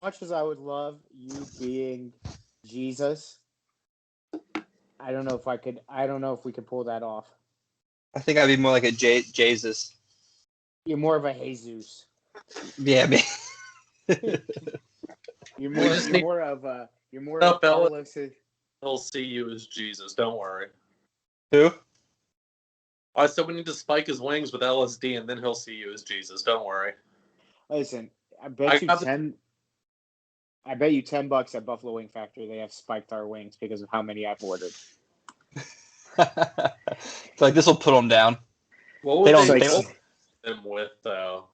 much as I would love you being Jesus, I don't know if I could. I don't know if we could pull that off. I think I'd be more like a Jesus. You're more of a Jesus. Yeah, man. You're need- more of a. You're more No, of fella. Carlos. He'll see you as Jesus. Don't worry. Who? I said we need to spike his wings with LSD, and then he'll see you as Jesus. Don't worry. Listen, I I bet you got the- 10. I bet you $10 at Buffalo Wing Factory they have spiked our wings because of how many I've ordered. It's like, this will put them down. What would They don't- they they fill don't- them with, though?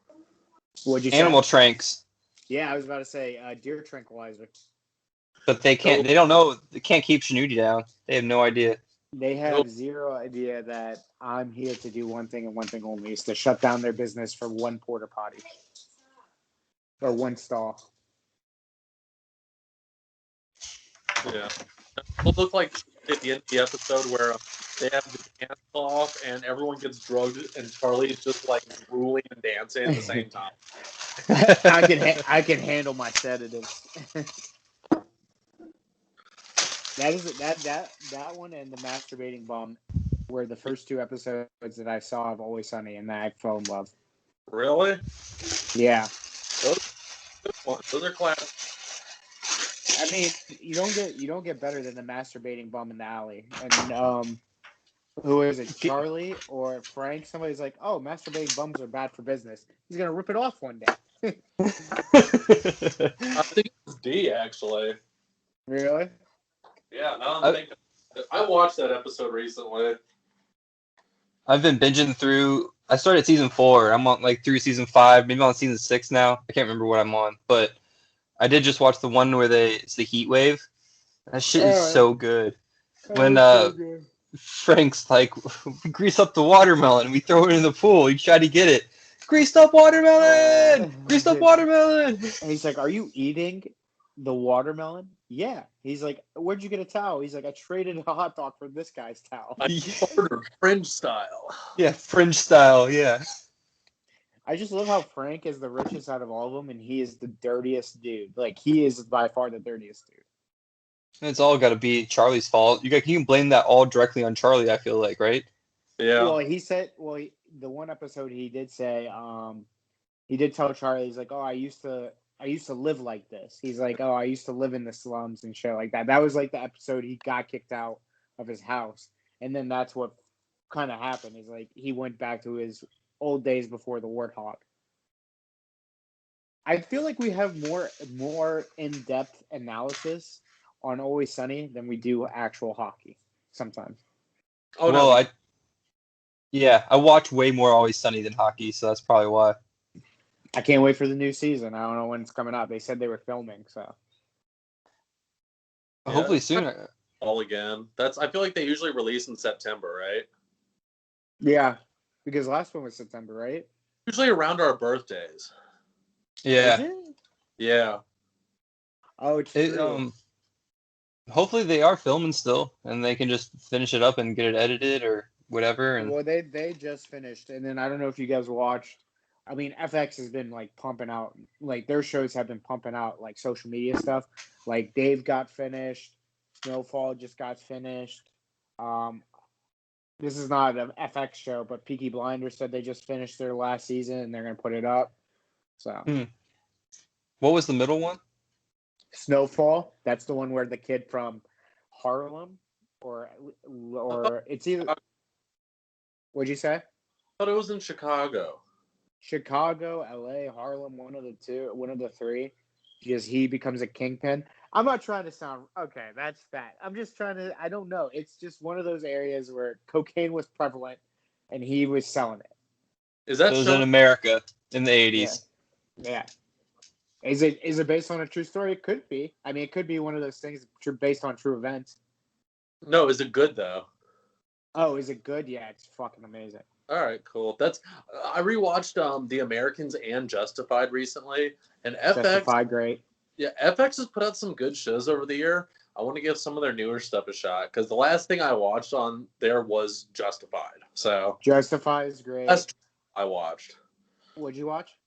What'd you say? Animal tranks. Yeah, I was about to say deer tranquilizer. But they can't, they don't know, they can't keep Snooty down. They have no idea. They have Nope. zero idea that I'm here to do one thing and one thing only, is to shut down their business for one porta potty. Or one stall. Yeah. It'll look like at the end of the episode where they have the dance off and everyone gets drugged and Charlie's just like drooling and dancing at the same time. I can handle my sedatives. That one and the masturbating bum were the first two episodes that I saw of Always Sunny, and I fell in love. Really? Yeah, Those are classic. I mean, you don't get better than the masturbating bum in the alley. And who is it, Charlie or Frank? Somebody's like, "Oh, masturbating bums are bad for business." He's gonna rip it off one day. I think it's D, actually. Really? Yeah, I watched that episode recently. I've been binging through. I started season 4. I'm on like through season 5. Maybe I'm on season 6 now. I can't remember what I'm on, but I did just watch the one where it's the heat wave. That shit is so good. When Frank's like, we grease up the watermelon and we throw it in the pool. You try to get it. Greased up watermelon! Greased up watermelon! And he's like, "Are you eating the watermelon?" Yeah. He's like, "Where'd you get a towel?" He's like, "I traded a hot dog for this guy's towel." I ordered Fringe style. Yeah, fringe style, yeah. I just love how Frank is the richest out of all of them, and he is the dirtiest dude. Like, he is by far the dirtiest dude. It's all got to be Charlie's fault. You can blame that all directly on Charlie, I feel like, right? Yeah. Well, he said, the one episode he did say, he did tell Charlie, he's like, "Oh, I used to live like this." He's like, "Oh, I used to live in the slums and shit like that." That was like the episode he got kicked out of his house. And then that's what kind of happened, is like he went back to his old days before the warthog. I feel like we have more in-depth analysis on Always Sunny than we do actual hockey sometimes. Oh, well, no. I watch way more Always Sunny than hockey, so that's probably why. I can't wait for the new season. I don't know when it's coming out. They said they were filming, so Yeah. Hopefully soon. All again. I feel like they usually release in September, right? yeah, because last one was September, right? Usually around our birthdays. Yeah. Is it? Yeah. Oh, it's true. Hopefully they are filming still, and they can just finish it up and get it edited or whatever. And Well, they just finished, and then I don't know if you guys watched. I mean, FX has been like pumping out, like their shows have been pumping out like social media stuff. Like Dave got finished, Snowfall just got finished. This is not an FX show, but Peaky Blinders said they just finished their last season and they're gonna put it up. So what was the middle one? Snowfall, that's the one where the kid from Harlem or it's either. What'd you say? I thought it was in Chicago. Chicago, LA, Harlem, one of the three, because he becomes a kingpin. I'm not trying to sound okay. That's that. I'm just trying to. I don't know. It's just one of those areas where cocaine was prevalent, and he was selling it. Is that It was show? in America in the 80s. Yeah. Is it based on a true story? It could be. I mean, it could be one of those things based on true events. No, is it good though? Oh, is it good? Yeah, it's fucking amazing. All right, cool. I rewatched The Americans and Justified recently, and FX. Justified, great. Yeah, FX has put out some good shows over the year. I want to give some of their newer stuff a shot because the last thing I watched on there was Justified. So Justified is great. that's I watched. What'd you watch?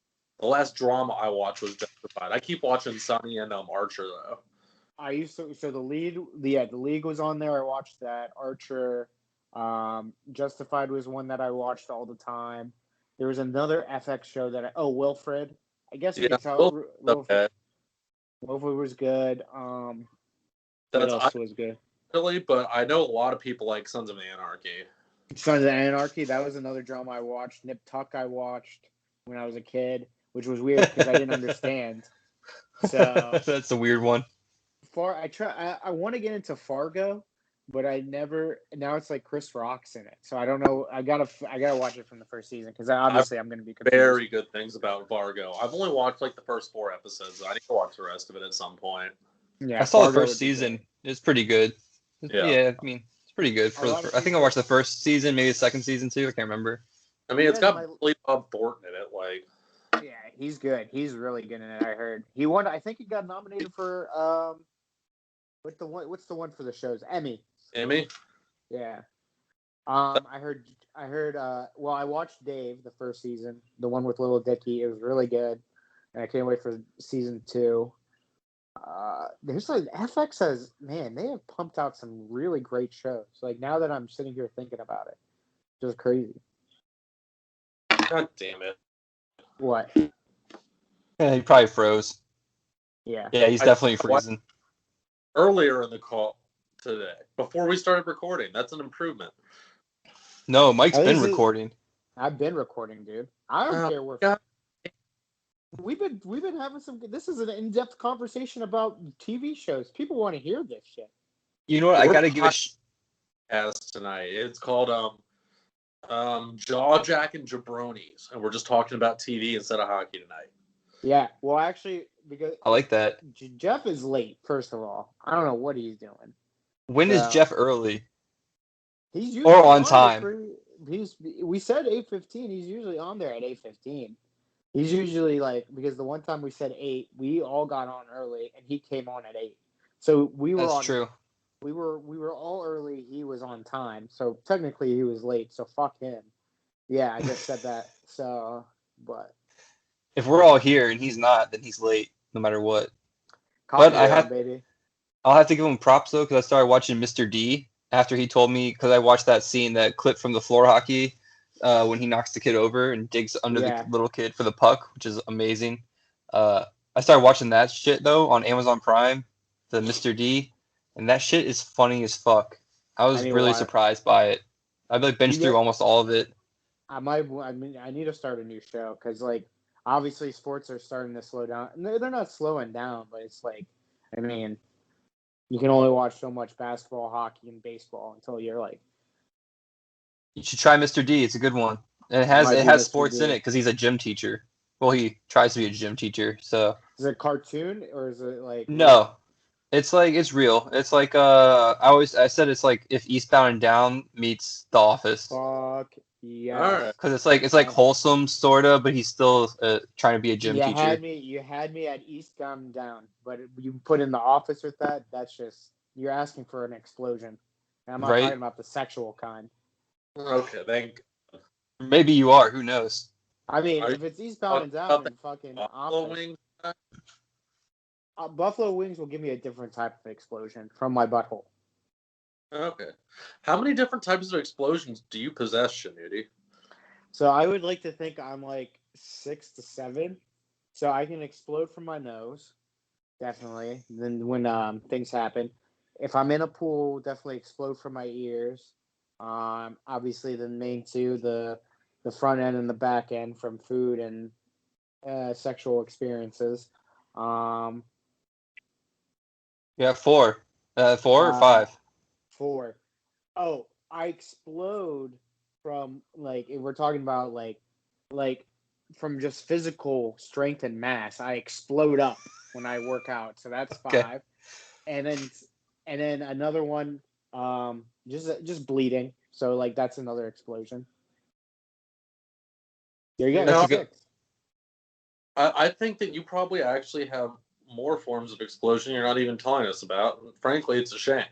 The last drama I watched was Justified. I keep watching Sunny and Archer though. I used to. So the League was on there. I watched that. Archer, Justified was one that I watched all the time. There was another FX show that Wilfred. I guess you could tell Okay. Wilfred was good. What That's else was good? really, but I know a lot of people like Sons of Anarchy. Sons of Anarchy. That was another drama I watched. Nip Tuck I watched when I was a kid, which was weird because I didn't understand. So that's a weird one. I want to get into Fargo, but I never. Now it's like Chris Rock's in it, so I don't know. I gotta watch it from the first season because obviously I'm gonna be confused. Very good things about Fargo. I've only watched like the first 4 episodes. I need to watch the rest of it at some point. Yeah, I saw the first season. It's pretty good. Yeah, I mean it's pretty good. I think I watched the first season, maybe the second season too. I can't remember. I mean, it's got Bob Thornton in it. Like, yeah, he's good. He's really good in it. I heard he won. I think he got nominated for what's the one for the shows? Emmy. Yeah. I heard. Well, I watched Dave the first season, the one with Little Dicky. It was really good, and I can't wait for season 2. There's like FX has they have pumped out some really great shows. Like now that I'm sitting here thinking about it, just crazy. God damn it! What? Yeah, he probably froze. Yeah. Yeah, he's definitely freezing. Earlier in the call today, before we started recording, that's an improvement. No, Mike's been recording. I've been recording, dude. I don't care where. God. We've been having some. This is an in-depth conversation about TV shows. People want to hear this shit. You know what? I gotta give a tonight. It's called Jaw Jack and Jabronis, and we're just talking about TV instead of hockey tonight. Yeah, well, actually, because I like that. Jeff is late. First of all, I don't know what he's doing. When is Jeff early? He's usually or on time. We said 8:15. He's usually on there at 8:15. He's usually because the one time we said 8, we all got on early, and he came on at 8. So we were That's true. We were all early. He was on time, so technically he was late. So fuck him. Yeah, I just said that. So, but if we're all here and he's not, then he's late no matter what. But I'll have to give him props though because I started watching Mr. D after he told me because I watched that clip from the floor hockey when he knocks the kid over and digs under the little kid for the puck, which is amazing. I started watching that shit though on Amazon Prime, the Mr. D. And that shit is funny as fuck. I was really surprised by it. I've binged through almost all of it. I need to start a new show because obviously sports are starting to slow down. They're not slowing down, but it's you can only watch so much basketball, hockey, and baseball until you're You should try Mr. D. It's a good one. And it has sports in it because he's a gym teacher. Well, he tries to be a gym teacher. So is it a cartoon or is it No. It's it's real. It's I said it's like if Eastbound and Down meets The Office. Fuck yeah. Because it's wholesome sorta, but he's still trying to be a gym teacher. You had me at Eastbound and Down, but you put in The Office with that. That's just you're asking for an explosion. And I'm not talking about the sexual kind. Okay, thank. Maybe you are. Who knows? I mean, if it's Eastbound and Down and fucking Office. Buffalo wings will give me a different type of explosion from my butthole. Okay. How many different types of explosions do you possess, Shanuti? So I would like to think I'm 6 to 7. So I can explode from my nose, definitely. Then when things happen. If I'm in a pool, definitely explode from my ears. Obviously the main two, the front end and the back end from food and sexual experiences. Yeah, 4. 4 or 5? 4. Oh, I explode from if we're talking about from just physical strength and mass. I explode up when I work out, so that's 5. Okay. And then another one, just bleeding. So that's another explosion. There you go. That's 6. I think that you probably actually have more forms of explosion you're not even telling us about. Frankly, it's a shame.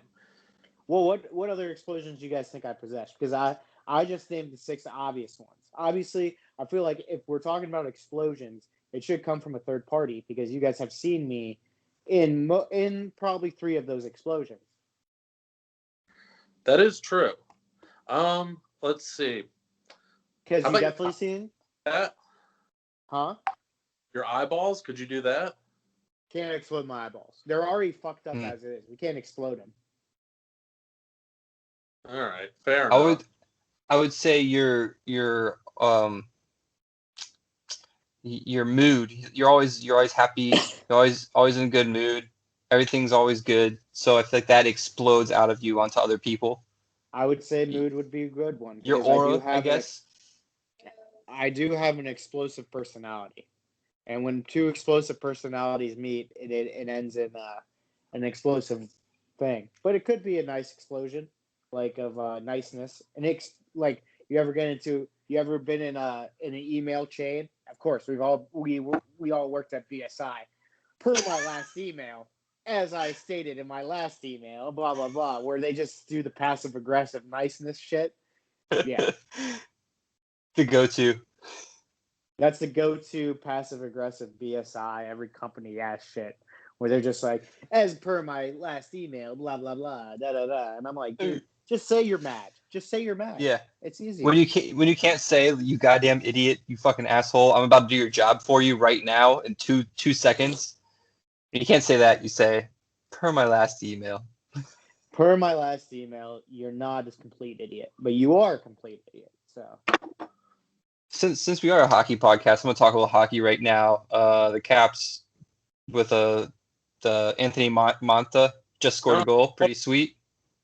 Well, what other explosions do you guys think I possess? Because I just named the 6 obvious ones. Obviously, I feel like if we're talking about explosions, It should come from a third party because you guys have seen me in probably 3 of those explosions. That is true. Let's see. Because How you about definitely seen, that? huh? Your eyeballs? Could you do that? Can't explode my eyeballs. They're already fucked up Hmm. as it is. We can't explode them. All right, fair I enough. would say your mood. You're always happy. You're always in a good mood. Everything's always good. So I feel like that explodes out of you onto other people. I would say mood would be a good one. Your Because aura, I guess. I do have an explosive personality. And when 2 explosive personalities meet, it ends in an explosive thing. But it could be a nice explosion, like of niceness. And like you ever been in an email chain? Of course, we all worked at BSI. Per my last email, as I stated in my last email, blah blah blah, where they just do the passive aggressive niceness shit. Yeah. The go-to. That's the go-to passive-aggressive BSI, every company ass shit, where they're just like, as per my last email, blah, blah, blah, da-da-da. And I'm like, dude, just say you're mad. Just say you're mad. Yeah. It's easy. When you can't say, you goddamn idiot, you fucking asshole, I'm about to do your job for you right now in two seconds. And you can't say that. You say, per my last email. Per my last email, you're not a complete idiot, but you are a complete idiot. So Since we are a hockey podcast, I'm gonna talk a little hockey right now. The Caps with the Anthony Monta just scored a goal, pretty sweet.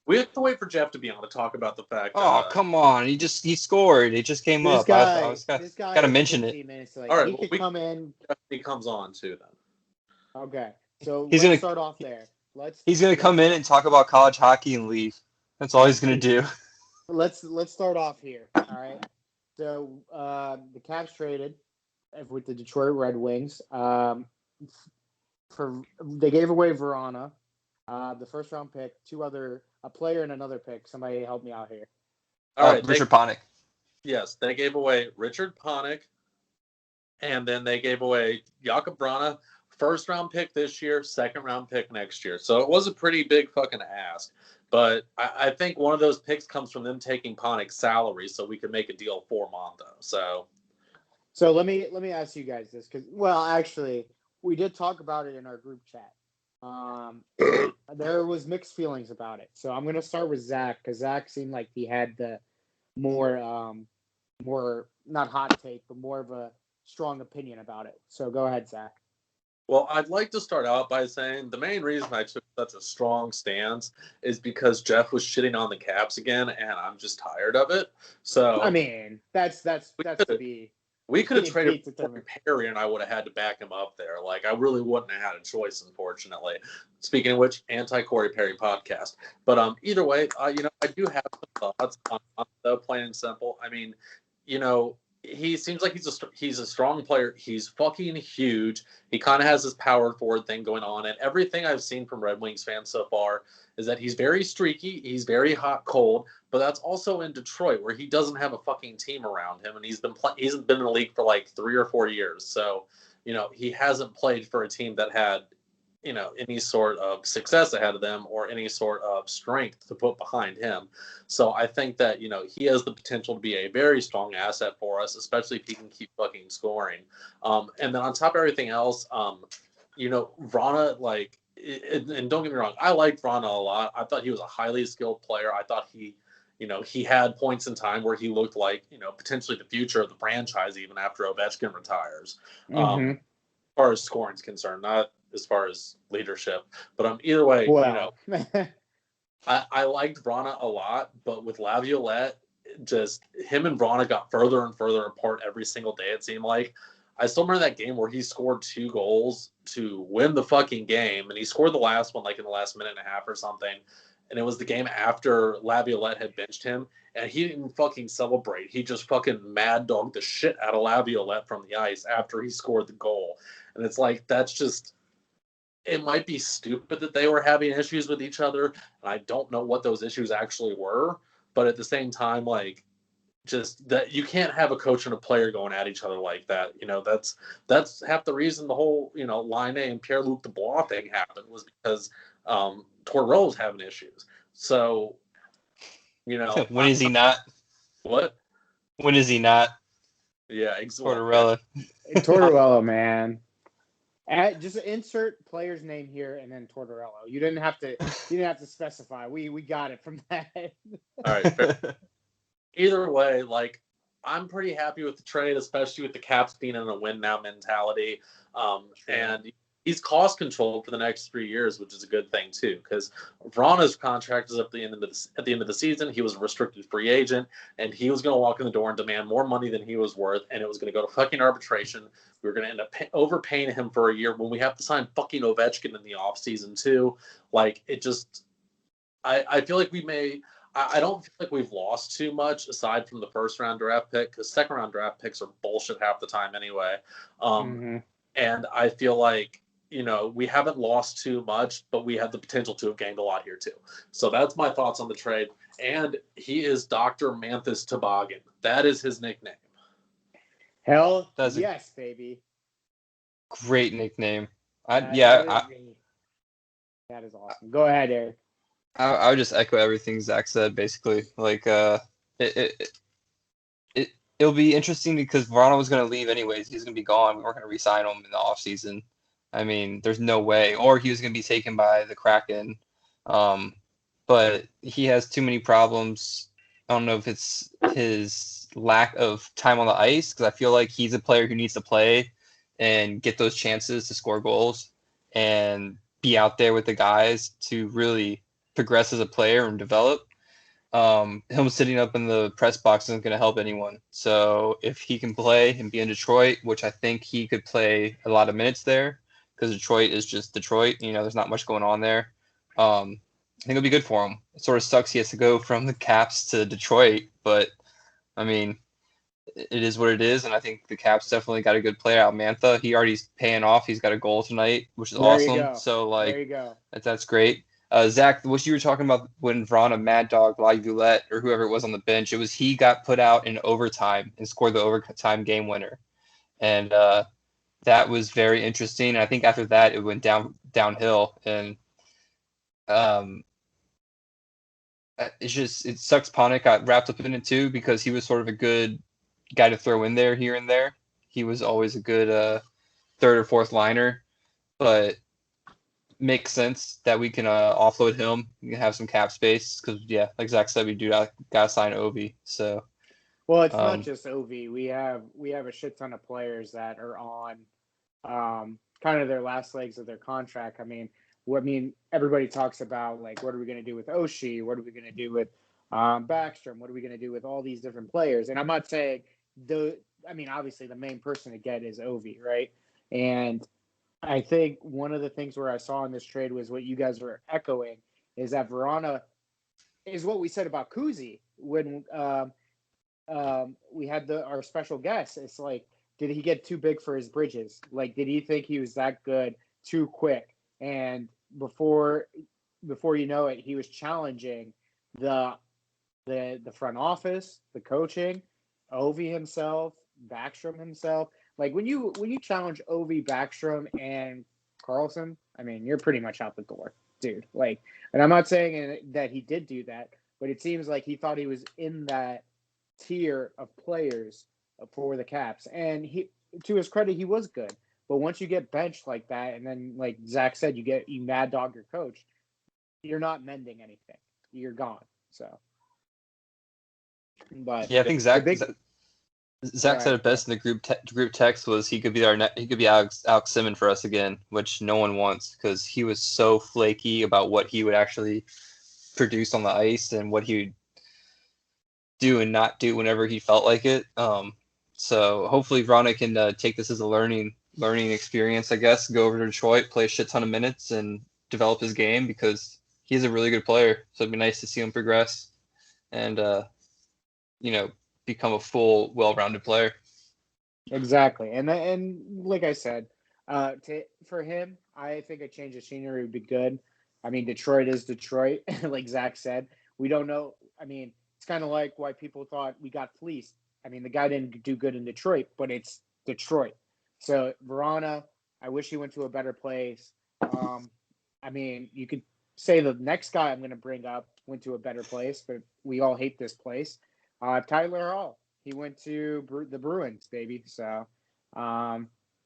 We have to wait for Jeff to be on to talk about the fact that. Oh come on, he scored. It just came this up. guy, I was this guy gotta has mention 15 it. minutes. Like, All right, he could come in. Jeff, he comes on too then. Okay, so He's let's gonna start off there. He's gonna come in and talk about college hockey and leave. That's all he's gonna do. Let's start off here. All right. So the Caps traded with the Detroit Red Wings. They gave away Verona, the first round pick, a player and another pick. Somebody help me out here. All right, Richard Panik. Yes, they gave away Richard Panik, and then they gave away Jakub Vrana, first round pick this year, second round pick next year. So it was a pretty big fucking ask. But I think one of those picks comes from them taking Panik's salary, so we could make a deal for Monta. So let me ask you guys this, because actually we did talk about it in our group chat. There was mixed feelings about it. So I'm gonna start with Zach, because Zach seemed like he had the more not hot take, but more of a strong opinion about it. So go ahead, Zach. Well, I'd like to start out by saying the main reason I took such a strong stance is because Jeff was shitting on the Caps again, and I'm just tired of it. So I mean, that's to be. We could have traded Pete for Perry, and I would have had to back him up there. Like, I really wouldn't have had a choice, unfortunately. Speaking of which, anti-Corey Perry podcast. But either way, I do have some thoughts on the plain and simple. I mean, he seems like he's a strong player. He's fucking huge. He kind of has this power forward thing going on, and everything I've seen from Red Wings fans so far is that he's very streaky. He's very hot, cold, but that's also in Detroit, where he doesn't have a fucking team around him, and he's been in the league for like 3 or 4 years. So, he hasn't played for a team that had, any sort of success ahead of them or any sort of strength to put behind him. So I think that, he has the potential to be a very strong asset for us, especially if he can keep fucking scoring. And then on top of everything else, Vrana, like, and don't get me wrong, I liked Vrana a lot. I thought he was a highly skilled player. I thought he had points in time where he looked like, potentially the future of the franchise, even after Ovechkin retires. Mm-hmm. As far as scoring is concerned, not as far as leadership. But either way, I liked Vrana a lot, but with Laviolette, just him and Vrana got further and further apart every single day, it seemed like. I still remember that game where he scored 2 goals to win the fucking game, and he scored the last one like in the last minute and a half or something. And it was the game after Laviolette had benched him, and he didn't fucking celebrate. He just fucking mad dogged the shit out of Laviolette from the ice after he scored the goal. And it's like, that's just, it might be stupid that they were having issues with each other, and I don't know what those issues actually were. But at the same time, like, just that you can't have a coach and a player going at each other like that. That's half the reason the whole Line A and Pierre-Luc Dubois thing happened was because Tortorella's having issues. So when is he not? What? When is he not? Yeah, exactly. Tortorella. Tortorella, man. Just insert player's name here and then Tortorella. You didn't have to specify. We got it from that. All right. Fair. Either way, like I'm pretty happy with the trade, especially with the Caps being in a win now mentality. And he's cost controlled for the next 3 years, which is a good thing too. Because Vrana's contract is at the end of the season. He was a restricted free agent, and he was going to walk in the door and demand more money than he was worth, and it was going to go to fucking arbitration. We were going to end up overpaying him for a year when we have to sign fucking Ovechkin in the offseason too. Like it just, I feel like we may. I don't feel like we've lost too much aside from the first round draft pick, because second round draft picks are bullshit half the time anyway. And I feel like, we haven't lost too much, but we have the potential to have gained a lot here too. So that's my thoughts on the trade. And he is Dr. Manthus Toboggan. That is his nickname. Hell, yes, baby. Great nickname. That is awesome. Go ahead, Eric. I would just echo everything Zach said, basically. Like, it'll be interesting because Vrana was going to leave anyways. He's going to be gone. We weren't going to re-sign him in the offseason. I mean, there's no way. Or he was going to be taken by the Kraken. But he has too many problems. I don't know if it's his lack of time on the ice, because I feel like he's a player who needs to play and get those chances to score goals and be out there with the guys to really progress as a player and develop. Him sitting up in the press box isn't going to help anyone. So if he can play and be in Detroit, which I think he could play a lot of minutes there, because Detroit is just Detroit. There's not much going on there. I think it'll be good for him. It sort of sucks he has to go from the Caps to Detroit, but I mean, it is what it is, and I think the Caps definitely got a good player out. Mantha, he already's paying off. He's got a goal tonight, which is awesome. So there you go. That's great. Zach, what you were talking about when Vrana, Mad Dog, Laviolette, or whoever it was on the bench, it was he got put out in overtime and scored the overtime game winner. And that was very interesting. I think after that, it went downhill. And it sucks Panik got wrapped up in it too, because he was sort of a good guy to throw in there here and there. He was always a good third or fourth liner. But makes sense that we can offload him. We can have some cap space because, like Zach said, we do gotta sign Ovi. So, well, it's not just Ovi. We have a shit ton of players that are on kind of their last legs of their contract. I mean, everybody talks about like, what are we going to do with Oshie? What are we going to do with Backstrom? What are we going to do with all these different players? And I'm not saying obviously the main person to get is Ovi, right? And I think one of the things where I saw in this trade was what you guys were echoing, is that Vrana is what we said about Kuzi when we had our special guest. It's like, did he get too big for his bridges? Like, did he think he was that good too quick? And before you know it, he was challenging the front office, the coaching, Ovi himself, Backstrom himself. Like when you challenge Ovi, Backstrom, and Carlson, I mean, you're pretty much out the door, dude. Like, and I'm not saying that he did do that, but it seems like he thought he was in that tier of players for the Caps. And he, to his credit, he was good. But once you get benched like that, and then like Zach said, you mad dog your coach, you're not mending anything. You're gone. So, but yeah, I think Zach said it best in the group text was he could be Alex Simmons for us again, which no one wants because he was so flaky about what he would actually produce on the ice and what he would do and not do whenever he felt like it. So hopefully Vrana can take this as a learning experience, I guess, go over to Detroit, play a shit ton of minutes and develop his game because he's a really good player. So it'd be nice to see him progress and, become a full, well-rounded player. Exactly. And like I said, for him, I think a change of scenery would be good. I mean, Detroit is Detroit, like Zach said. We don't know. I mean, it's kind of like why people thought we got fleeced. I mean, the guy didn't do good in Detroit, but it's Detroit. So Verona, I wish he went to a better place. I mean, you could say the next guy I'm going to bring up went to a better place, but we all hate this place. Tyler Hall, he went to the Bruins, baby. So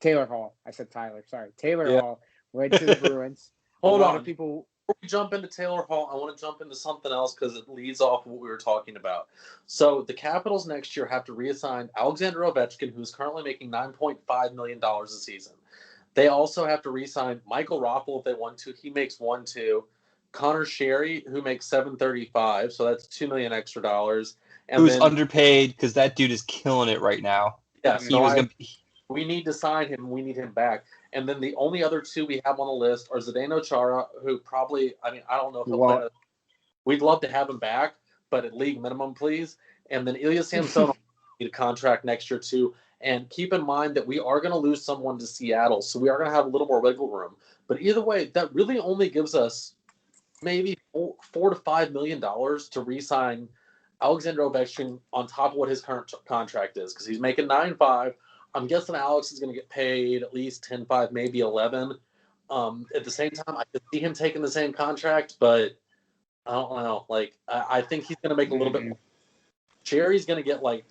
Taylor Hall, I said Tyler, sorry, Taylor Yeah. Hall went to the Bruins. Hold a lot on. of people. Before we jump into Taylor Hall, I want to jump into something else because it leads off what we were talking about. So the Capitals next year have to reassign Alexander Ovechkin, who's currently making $9.5 million a season. They also have to re-sign Michael Raffl if they want to. He makes 1.2. Connor Sherry, who makes $735, so that's $2 million extra dollars. And Who's then, underpaid because that dude is killing it right now. yeah, He so was gonna. we need to sign him. We need him back. And then the only other two we have on the list are Zdeno Chara, who probably, I mean, I don't know if he'll play. We'd love to have him back, but at league minimum, please. And then Ilya Samsonov need a contract next year too. And keep in mind that we are going to lose someone to Seattle, so we are going to have a little more wiggle room. But either way, that really only gives us maybe $4 to $5 million to re-sign Alexander Ovechkin on top of what his current contract is, because he's making 9.5. I'm guessing Alex is going to get paid at least 10.5, maybe 11. At the same time, I could see him taking the same contract, but I don't know. Like, I think he's going to make a little bit more. Jerry's going to get like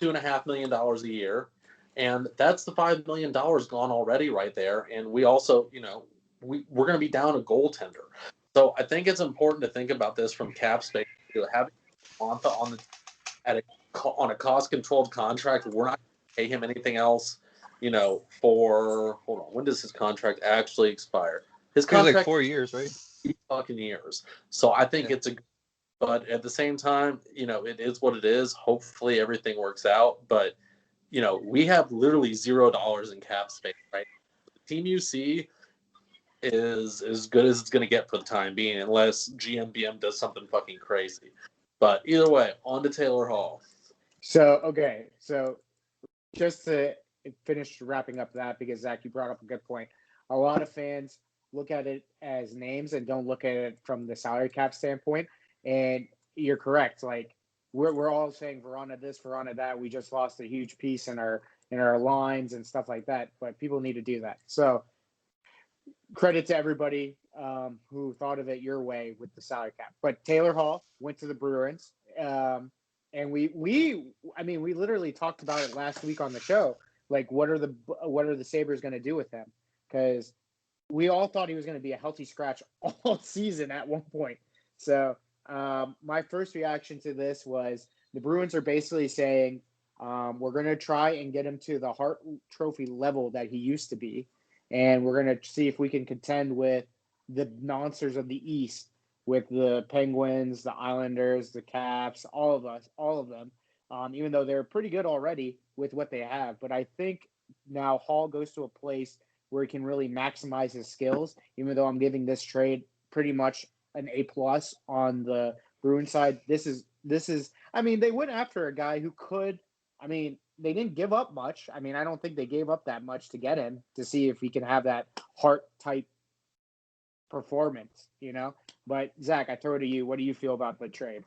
$2.5 million a year, and that's the $5 million gone already right there. And we also, we're going to be down a goaltender. So I think it's important to think about this from cap space. Having Monta on a cost-controlled contract, we're not going to pay him anything else. For hold on, when does his contract actually expire? His contract like 4 years, right? 3 fucking years. So I think but at the same time, it is what it is. Hopefully everything works out. But we have literally $0 in cap space, right? Team UC is as good as it's going to get for the time being, unless GMBM does something fucking crazy. But either way, on to Taylor Hall. So just to finish wrapping up that, because Zach, you brought up a good point. A lot of fans look at it as names and don't look at it from the salary cap standpoint. And you're correct. Like we're all saying Verona this, Verona that. We just lost a huge piece in our lines and stuff like that. But people need to do that. So credit to everybody who thought of it your way with the salary cap. But Taylor Hall went to the Bruins. And we literally talked about it last week on the show. Like, what are the Sabres going to do with him? Because we all thought he was going to be a healthy scratch all season at one point. So my first reaction to this was the Bruins are basically saying we're going to try and get him to the Hart Trophy level that he used to be, and we're going to see if we can contend with the monsters of the East, with the Penguins, the Islanders, the Caps, all of them, even though they're pretty good already with what they have. But I think now Hall goes to a place where he can really maximize his skills, even though I'm giving this trade pretty much an A+ on the Bruin side. This is, they went after a guy who could, they didn't give up much. I don't think they gave up that much to get him, to see if he can have that Hart type performance, But Zach, I throw it to you. What do you feel about the trade?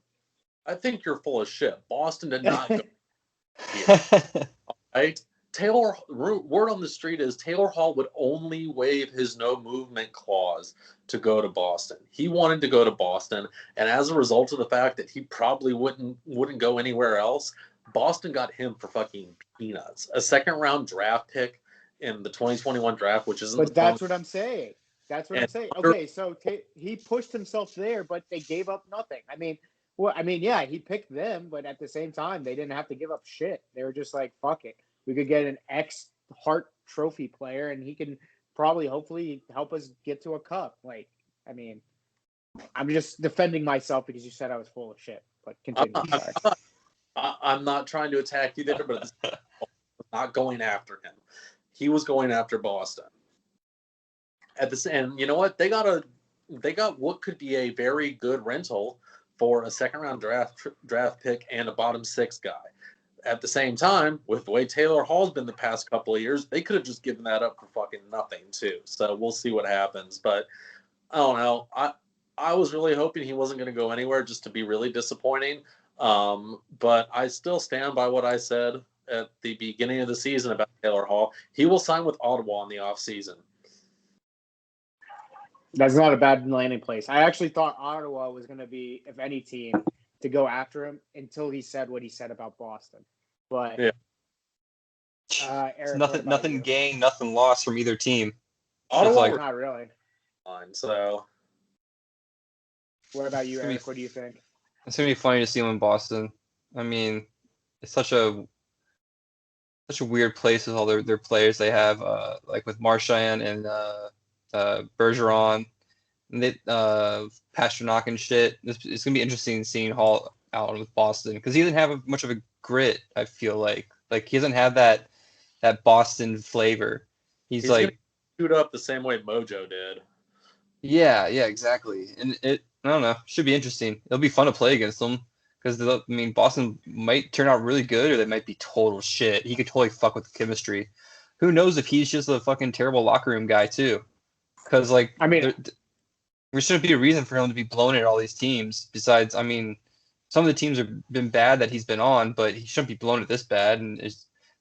I think you're full of shit. Boston did not go here. Right? Word on the street is Taylor Hall would only waive his no movement clause to go to Boston. He wanted to go to Boston, and as a result of the fact that he probably wouldn't go anywhere else, Boston got him for fucking peanuts. A second-round draft pick in the 2021 draft, which isn't. But that's what I'm saying. That's what I'm saying. Okay, so he pushed himself there, but they gave up nothing. Yeah, he picked them, but at the same time, they didn't have to give up shit. They were just like, fuck it. We could get an ex-Hart Trophy player, and he can hopefully help us get to a cup. I'm just defending myself because you said I was full of shit. But continue. I'm not trying to attack you there, but not going after him. He was going after Boston. And you know what? They got what could be a very good rental for a second-round draft pick and a bottom 6 guy. At the same time, with the way Taylor Hall's been the past couple of years, they could have just given that up for fucking nothing too. So we'll see what happens. But I don't know. I was really hoping he wasn't going to go anywhere, just to be really disappointing. But I still stand by what I said at the beginning of the season about Taylor Hall. He will sign with Ottawa in the offseason. That's not a bad landing place. I actually thought Ottawa was going to be, if any team, to go after him until he said what he said about Boston. But yeah. Eric, nothing gained, nothing lost from either team. Ottawa, not really. So, what about you, Eric? What do you think? It's gonna be funny to see him in Boston. I mean, it's such a weird place with all their players they have, like with Marchand and Bergeron, and they Pasternak and shit. It's gonna be interesting seeing Hall out with Boston because he doesn't have much of a grit. I feel like he doesn't have that Boston flavor. He's like gonna shoot up the same way Mojo did. Yeah, exactly. And I don't know, should be interesting. It'll be fun to play against them because Boston might turn out really good or they might be total shit. He could totally fuck with the chemistry. Who knows if he's just a fucking terrible locker room guy too? Because there shouldn't be a reason for him to be blown at all these teams. Besides, some of the teams have been bad that he's been on, but he shouldn't be blown at this bad. And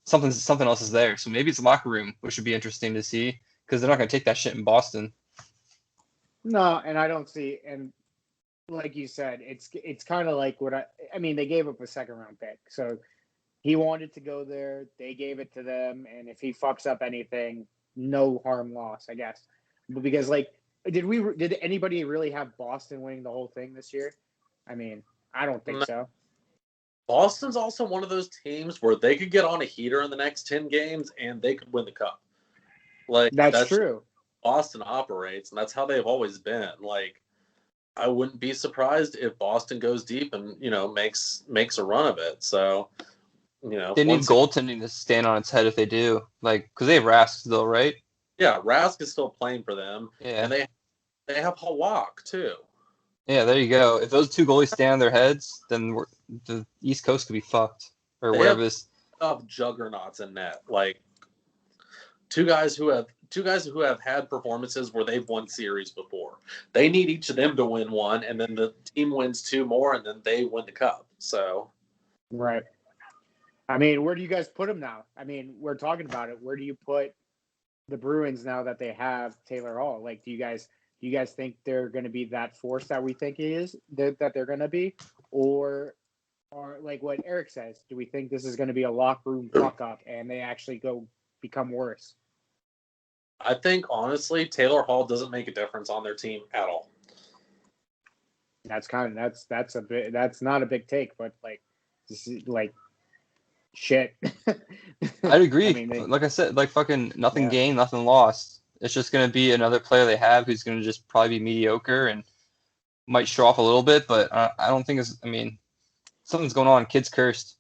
something else is there. So maybe it's locker room, which would be interesting to see because they're not going to take that shit in Boston. No, and I don't see, and like you said, it's kind of like what they gave up a second round pick, so he wanted to go there. They gave it to them, and if he fucks up anything, no harm loss, I guess. But because did anybody really have Boston winning the whole thing this year? I don't think so. Boston's also one of those teams where they could get on a heater in the next 10 games and they could win the cup. That's true. Boston operates, and that's how they've always been. I wouldn't be surprised if Boston goes deep and makes a run of it. So, they need goaltending to stand on its head if they do, because they have Rask still, right? Yeah, Rask is still playing for them, yeah, and they have Halak too. Yeah, there you go. If those two goalies stand on their heads, then the East Coast could be fucked or wherever this. Of juggernauts in net, two guys who have had performances where they've won series before. They need each of them to win one, and then the team wins two more, and then they win the cup. So, right. Where do you guys put them now? We're talking about it. Where do you put the Bruins now that they have Taylor Hall? Do you guys think they're going to be that force that we think he is that they're going to be, or like what Eric says? Do we think this is going to be a locker room fuck up and they actually go become worse? I think honestly, Taylor Hall doesn't make a difference on their team at all. That's that's not a big take, but this is shit. I'd agree. Like I said, fucking nothing gained, nothing lost. It's just going to be another player they have who's going to just probably be mediocre and might show off a little bit, but I don't think something's going on. Kid's cursed.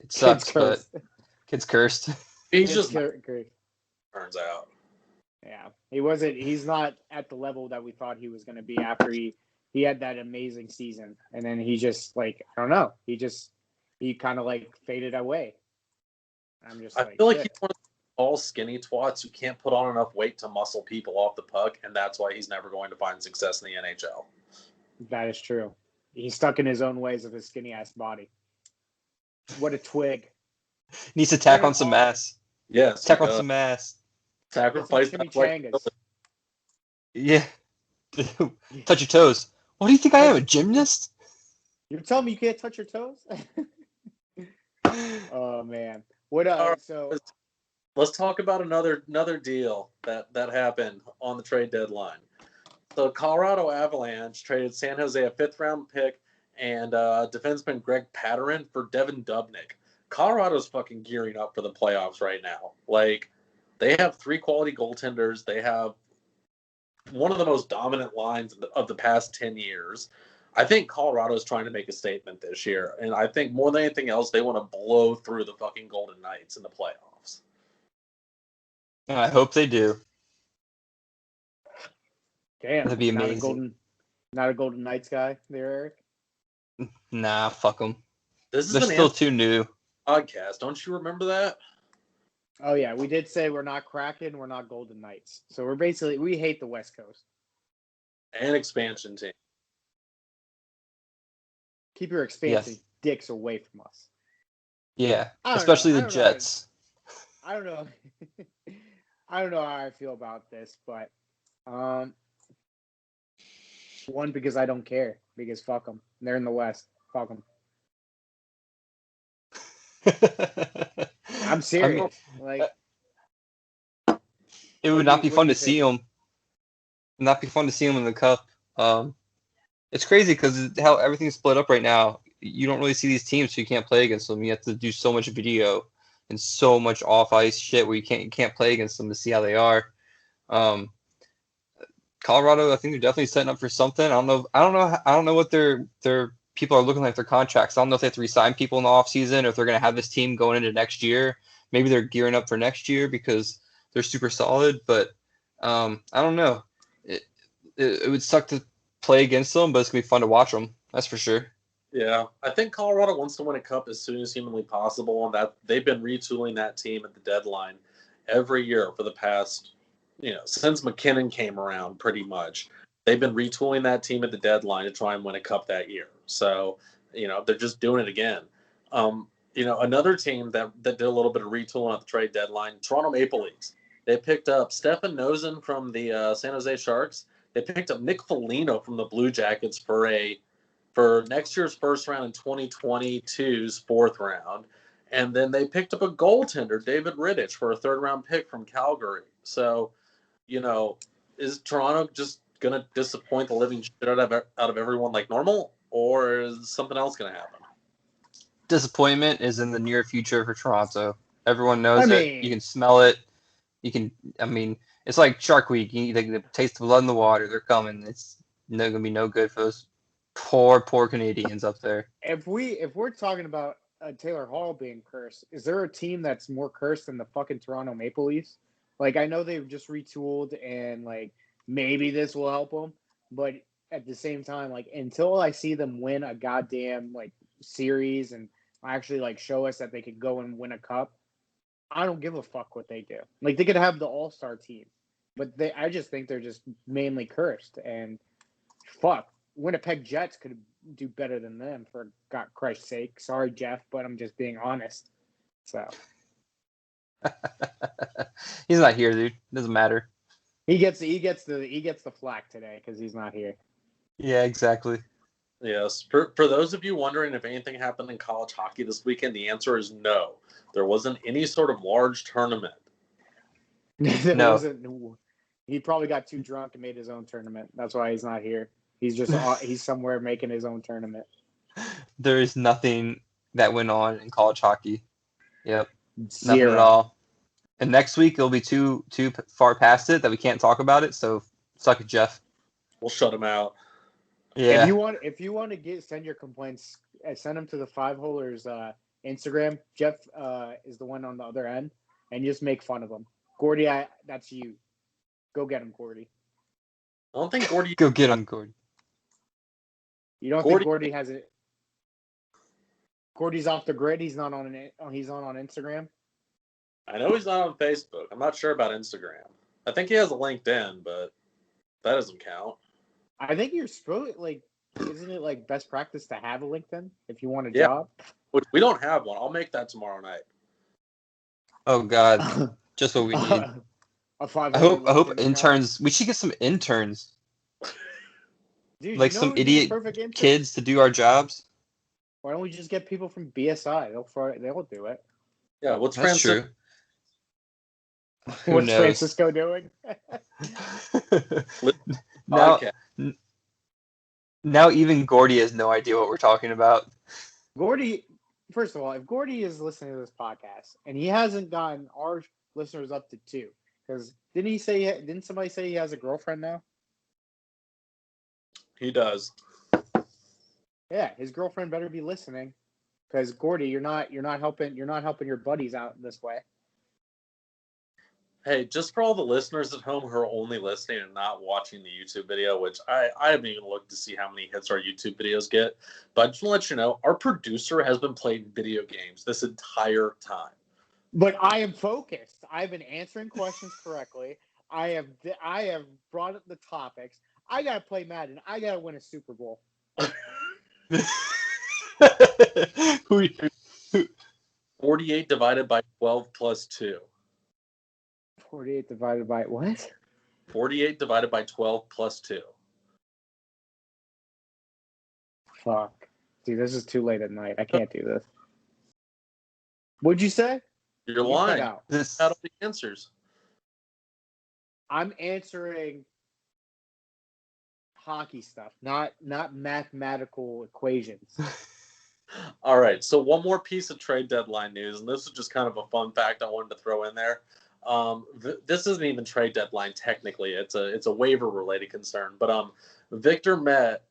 It sucks, but kid's cursed. He's just cursed. Turns out. Yeah, he's not at the level that we thought he was going to be after he had that amazing season. And then he just I don't know. He kind of faded away. I feel like he's one of all skinny twats who can't put on enough weight to muscle people off the puck, and that's why he's never going to find success in the NHL. That is true. He's stuck in his own ways of his skinny ass body. What a twig. Needs to tack on some mass. Yes. Tack on some mass. Sacrifice that. Yeah. Touch your toes. What do you think I am, a gymnast? You're telling me you can't touch your toes? Oh man. So let's talk about another deal that happened on the trade deadline. The Colorado Avalanche traded San Jose a 5th round pick and defenseman Greg Pateryn for Devin Dubnyk. Colorado's fucking gearing up for the playoffs right now. They have 3 quality goaltenders. They have one of the most dominant lines of the past 10 years. I think Colorado's trying to make a statement this year. And I think more than anything else, they want to blow through the fucking Golden Knights in the playoffs. I hope they do. Damn. That'd be amazing. Not a Golden Knights guy there, Eric? Nah, fuck them. They're still too new. Podcast. Don't you remember that? Oh, yeah. We did say we're not Kraken, we're not Golden Knights. So we hate the West Coast. And expansion team. Keep your expansion dicks away from us. Yeah, I don't especially know. the Jets. I don't know. I don't know how I feel about this, but one, because I don't care, because fuck them. They're in the West. Fuck them. I'm serious. It would not be fun to see them. Not be fun to see them in the cup. It's crazy because how everything's split up right now. You don't really see these teams, so you can't play against them. You have to do so much video and so much off ice shit where you can't play against them to see how they are. Colorado, I think they're definitely setting up for something. I don't know what their people are looking like, their contracts. I don't know if they have to resign people in the offseason or if they're going to have this team going into next year. Maybe they're gearing up for next year because they're super solid. But I don't know. It would suck to play against them, but it's going to be fun to watch them. That's for sure. Yeah, I think Colorado wants to win a cup as soon as humanly possible, and that they've been retooling that team at the deadline every year for the past, since McKinnon came around, pretty much. They've been retooling that team at the deadline to try and win a cup that year. So, they're just doing it again. Another team that did a little bit of retooling at the trade deadline, Toronto Maple Leafs. They picked up Stefan Noesen from the San Jose Sharks. They picked up Nick Foligno from the Blue Jackets for next year's first round and 2022's fourth round. And then they picked up a goaltender, David Rittich, for a third-round pick from Calgary. So, is Toronto just going to disappoint the living shit out of everyone like normal, or is something else going to happen? Disappointment is in the near future for Toronto. Everyone knows it. You can smell it. It's like Shark Week. They can taste the blood in the water. They're coming. It's going to be no good for those poor Canadians up there. If we're talking about Taylor Hall being cursed, is there a team that's more cursed than the fucking Toronto Maple Leafs? Like, I know they've just retooled and like maybe this will help them, but at the same time, like until I see them win a goddamn like series and actually like show us that they could go and win a cup, I don't give a fuck what they do. Like, they could have the all-star team, but I just think they're just mainly cursed. And fuck, Winnipeg Jets could do better than them, for God Christ's sake. Sorry, Jeff, but I'm just being honest. So he's not here, dude. Doesn't matter. He gets the flack today because he's not here. Yeah, exactly. Yes. For those of you wondering if anything happened in college hockey this weekend, the answer is no. There wasn't any sort of large tournament. No. He probably got too drunk and made his own tournament. That's why he's not here. He's somewhere making his own tournament. There is nothing that went on in college hockey. Yep. Zero. Nothing at all. And next week it'll be too far past it that we can't talk about it. So suck it, Jeff. We'll shut him out. Yeah. If you want to send your complaints, send them to the Five Holers Instagram. Jeff is the one on the other end, and just make fun of him. Gordy, that's you. Go get him, Gordy. I don't think Gordy. Go get him, Gordy. You don't think Gordy has it? Gordy's off the grid. He's not on Instagram. I know he's not on Facebook. I'm not sure about Instagram. I think he has a LinkedIn, but that doesn't count. I think you're supposed isn't it like best practice to have a LinkedIn if you want a job? Which we don't have one. I'll make that tomorrow night. Oh God, just what we need. I hope interns. We should get some interns. Dude, like some idiot kids to do our jobs. Why don't we just get people from BSI? They'll do it. Yeah, That's true. What's Francisco doing? Now even Gordy has no idea what we're talking about. Gordy, first of all, if Gordy is listening to this podcast and he hasn't gotten our listeners up to 2, because didn't somebody say he has a girlfriend now? He does. Yeah, his girlfriend better be listening, because Gordy, you're not helping your buddies out this way. Hey, just for all the listeners at home who are only listening and not watching the YouTube video, which I haven't even looked to see how many hits our YouTube videos get, but I just want to let you know, our producer has been playing video games this entire time. But I am focused. I've been answering questions correctly. I have brought up the topics. I gotta play Madden. I gotta win a Super Bowl. who, 48 divided by 12 plus 2. 48 divided by what? 48 divided by 12 plus 2. Fuck. Dude, this is too late at night. I can't do this. What'd you say? You're You cut lying. out. this Out of the answers. I'm answering hockey stuff, not mathematical equations. All right, so one more piece of trade deadline news, and this is just kind of a fun fact I wanted to throw in there. This isn't even trade deadline technically; it's a waiver related concern. But Victor Met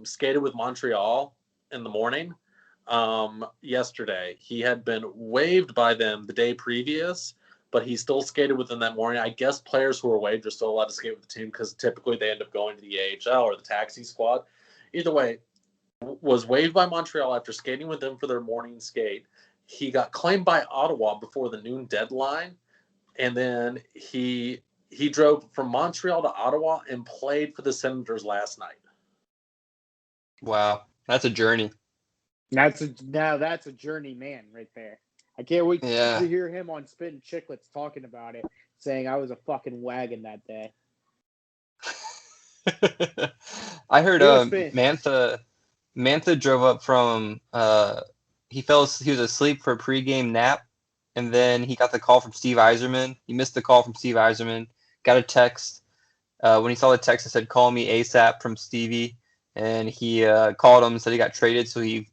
skated with Montreal in the morning yesterday. He had been waived by them the day previous, but he still skated with them that morning. I guess players who are waived are still allowed to skate with the team because typically they end up going to the AHL or the taxi squad. Either way, was waived by Montreal after skating with them for their morning skate. He got claimed by Ottawa before the noon deadline, and then he drove from Montreal to Ottawa and played for the Senators last night. wow, that's a journey. That's a journey man right there. I can't wait Yeah. to hear him on Spittin' Chicklets talking about it, saying I was a fucking wagon that day. I heard Who was Spittin'? Mantha drove up from he was asleep for a pregame nap, and then he got the call from Steve Yzerman. He missed the call from Steve Yzerman, got a text. When he saw the text, it said call me ASAP from Stevie, and he called him and said he got traded, so he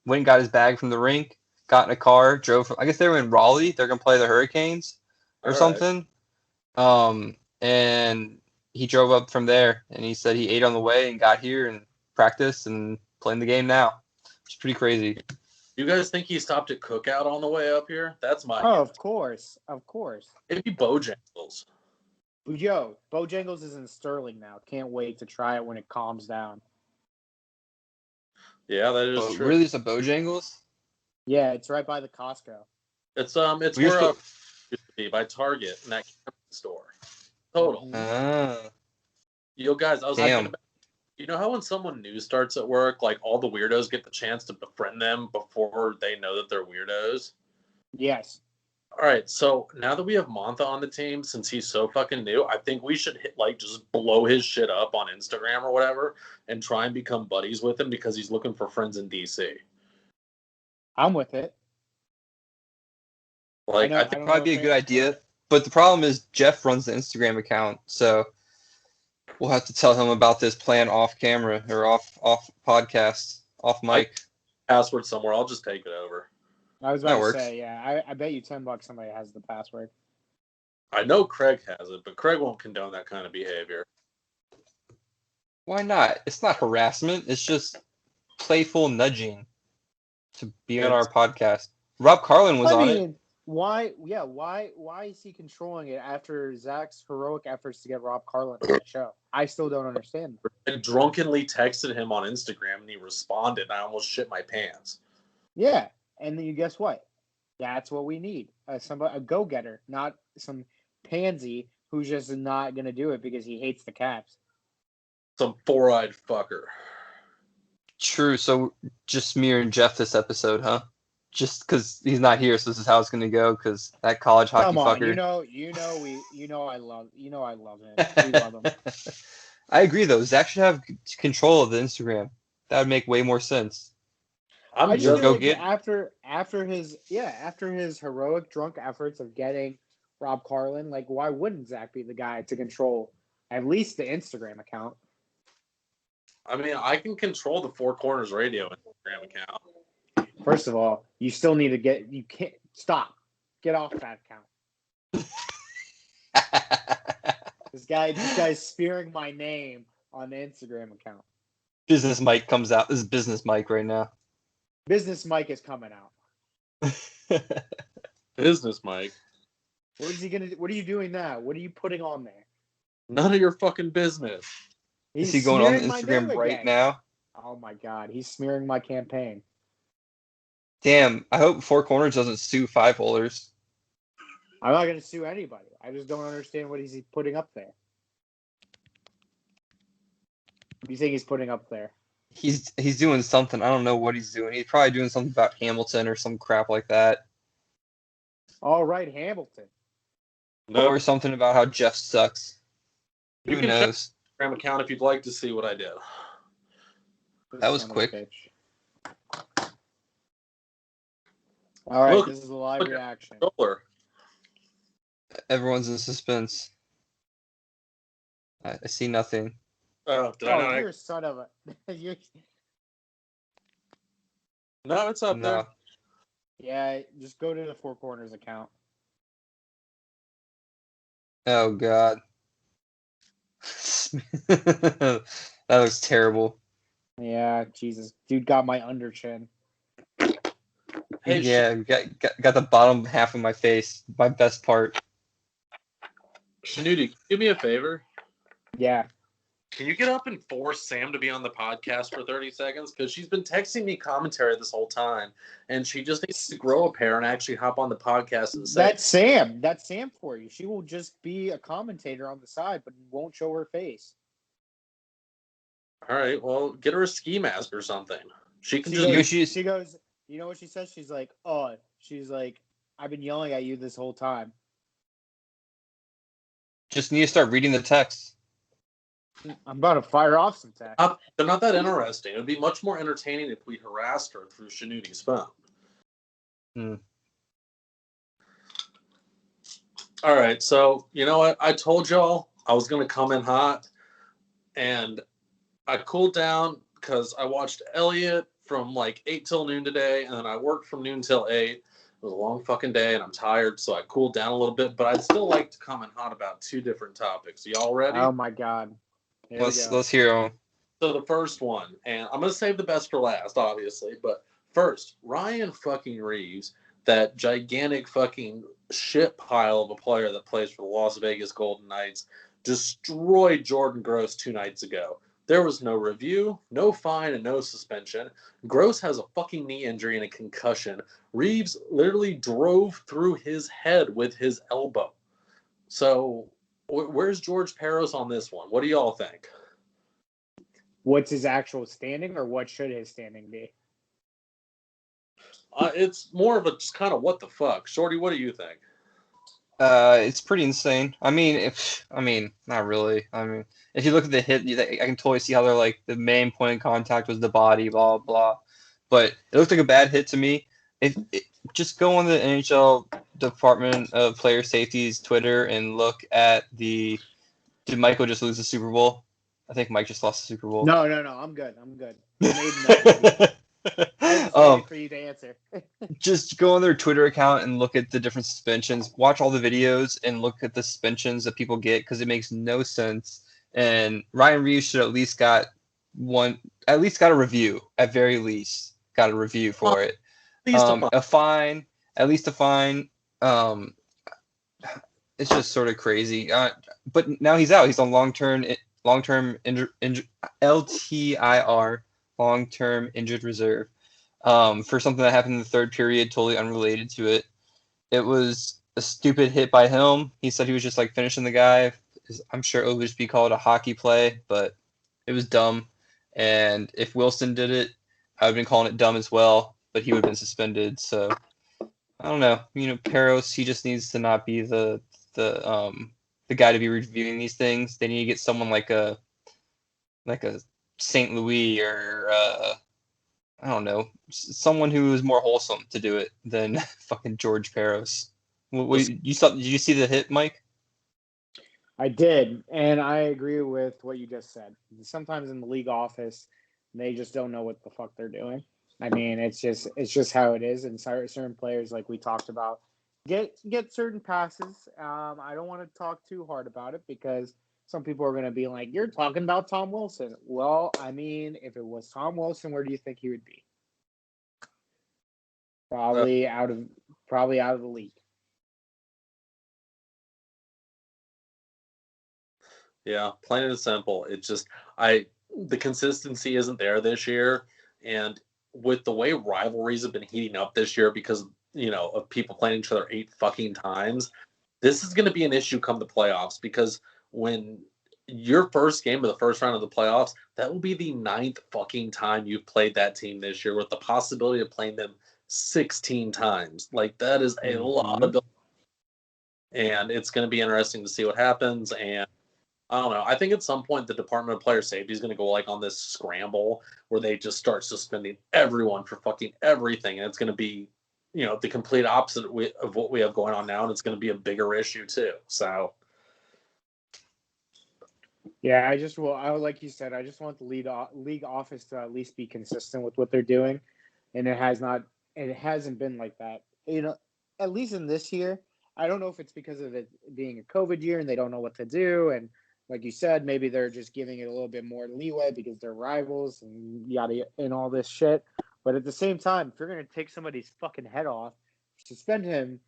went and got his bag from the rink, got in a car, drove I guess they were in Raleigh, they're gonna play the Hurricanes or something. And he drove up from there, and he said he ate on the way and got here and practiced and playing the game now. It's pretty crazy. You guys think he stopped at Cookout on the way up here? That's my Oh, guess. of course. It'd be Bojangles. Yo, Bojangles is in Sterling now. Can't wait to try it when it calms down. Yeah, that is true. Really, it's a Bojangles? Yeah, it's right by the Costco. It's Well, where you're it used to be by Target in that store. Total. Yo, guys, I was thinking Damn. about. You know how when someone new starts at work, like all the weirdos get the chance to befriend them before they know that they're weirdos? Yes. All right, so now that we have Mantha on the team, since he's so fucking new, I think we should just blow his shit up on Instagram or whatever and try and become buddies with him because he's looking for friends in DC. I'm with it. Like, I That'd probably be a good idea. But the problem is Jeff runs the Instagram account, so we'll have to tell him about this plan off camera or off podcast, off mic. Password somewhere. I'll just take it over. I was about That to works. say, yeah. I bet you $10 somebody has the password. I know Craig has it, but Craig won't condone that kind of behavior. Why not? It's not harassment. It's just playful nudging to be on our podcast. Rob Carlin was on it. Why is he controlling it after Zach's heroic efforts to get Rob Carlin on the show? I still don't understand. I drunkenly texted him on Instagram and he responded, and I almost shit my pants. Yeah, and then you guess what? That's what we need. A go-getter, not some pansy who's just not going to do it because he hates the Caps. Some four-eyed fucker. True. So just me and Jeff this episode, huh? Just because he's not here, so this is how it's going to go. Because that college hockey Come on, fucker. I love him. We love him. I agree, though. Zach should have control of the Instagram. That would make way more sense. I'm I just just feel go like get- after his heroic drunk efforts of getting Rob Carlin, like why wouldn't Zach be the guy to control at least the Instagram account? I mean, I can control the Four Corners Radio Instagram account. First of all, you still need to you can't stop. Get off that account. This guy's spearing my name on the Instagram account. Business Mike comes out. This is Business Mike right now. Business Mike is coming out. Business Mike. What is he gonna do? What are you doing now? What are you putting on there? None of your fucking business. Is he going on smearing my Instagram name right again. now? Oh my God, he's smearing my campaign. Damn, I hope Four Corners doesn't sue Five Holers. I'm not going to sue anybody. I just don't understand what he's putting up there. What do you think he's putting up there? He's doing something. I don't know what he's doing. He's probably doing something about Hamilton or some crap like that. All right, Hamilton. No, Or something about how Jeff sucks. you Who can check knows? my Instagram account if you'd like to see what I did. That was Son of a quick. bitch. All right, Look, this is a live look at reaction. Controller. Everyone's in suspense. I see nothing. Oh, did I Oh, not? you're a son of a. No, it's up there. No. Yeah, just go to the Four Corners account. Oh God. That looks terrible. Yeah, Jesus, dude got my under chin. Hey, Yeah, got the bottom half of my face, my best part. Shanudi, do me a favor. Yeah, Can you get up and force Sam to be on the podcast for 30 seconds? Because she's been texting me commentary this whole time, and she just needs to grow a pair and actually hop on the podcast and say, that's Sam. That's Sam for you. She will just be a commentator on the side, but won't show her face. all right, well, get her a ski mask or something. She can She just You know, goes, she's she goes, you know what she says? She's like, I've been yelling at you this whole time. just need to start reading the text. I'm about to fire off some text. they're not that interesting. It would be much more entertaining if we harassed her through Shanudi's phone. Hmm. All right, so you know what? I told y'all I was going to come in hot, and I cooled down because I watched Elliot from like 8 till noon today, and then I worked from noon till 8. It was a long fucking day, and I'm tired, so I cooled down a little bit, but I'd still like to come in hot about 2 different topics. Y'all ready? Oh my god. Here we go. Let's hear 'em. So the first one, and I'm going to save the best for last, obviously, but first, Ryan fucking Reeves, that gigantic fucking shit pile of a player that plays for the Las Vegas Golden Knights, destroyed Jordan Gross 2 nights ago. There was no review, no fine, and no suspension. Gross has a fucking knee injury and a concussion. Reeves literally drove through his head with his elbow. So where's George Peros on this one? What do y'all think? What's his actual standing, or what should his standing be? It's more of a just kind of what the fuck. Shorty, what do you think? It's pretty insane. I mean, not really. I mean, if you look at the hit, I can totally see how they're like the main point of contact was the body, blah blah. But it looked like a bad hit to me. Just go on the NHL Department of Player Safety's Twitter and look at did Michael just lose the Super Bowl? I think Mike just lost the Super Bowl. No, I'm good. You made enough. I was waiting for you to answer. Just go on their Twitter account and look at the different suspensions. Watch all the videos and look at the suspensions that people get because it makes no sense. And Ryan Reeves should at least got a review at very least. Got a review for it. A fine, at least a fine. It's just sort of crazy. But now he's out. He's on long-term LTIR, long-term injured reserve. For something that happened in the third period, totally unrelated to it. It was a stupid hit by him. He said he was just like finishing the guy. I'm sure it would just be called a hockey play, but it was dumb. And if Wilson did it, I would have been calling it dumb as well, but he would have been suspended. So I don't know. Peros, he just needs to not be the guy to be reviewing these things. They need to get someone like a St. Louis or I don't know, someone who is more wholesome to do it than fucking George Peros. Did you see the hit, Mike? I did, and I agree with what you just said. Sometimes in the league office, they just don't know what the fuck they're doing. I mean, it's just how it is. And certain players, like we talked about, get certain passes. I don't want to talk too hard about it because some people are going to be like, "You're talking about Tom Wilson." Well, I mean, if it was Tom Wilson, where do you think he would be? Probably out of the league. Yeah, plain and simple. It's just the consistency isn't there this year, and with the way rivalries have been heating up this year because of people playing each other 8 fucking times, this is going to be an issue come the playoffs because when your first game of the first round of the playoffs, that will be the 9th fucking time you've played that team this year with the possibility of playing them 16 times. Like, that is a lot of, and it's going to be interesting to see what happens. And I don't know. I think at some point the Department of Player Safety is going to go like on this scramble where they just start suspending everyone for fucking everything, and it's going to be, the complete opposite of what we have going on now, and it's going to be a bigger issue too. So, yeah, like you said, I just want the league office to at least be consistent with what they're doing, and it hasn't been like that. At least in this year, I don't know if it's because of it being a COVID year and they don't know what to do, and like you said, maybe they're just giving it a little bit more leeway because they're rivals and yada and all this shit. But at the same time, if you're gonna take somebody's fucking head off, suspend him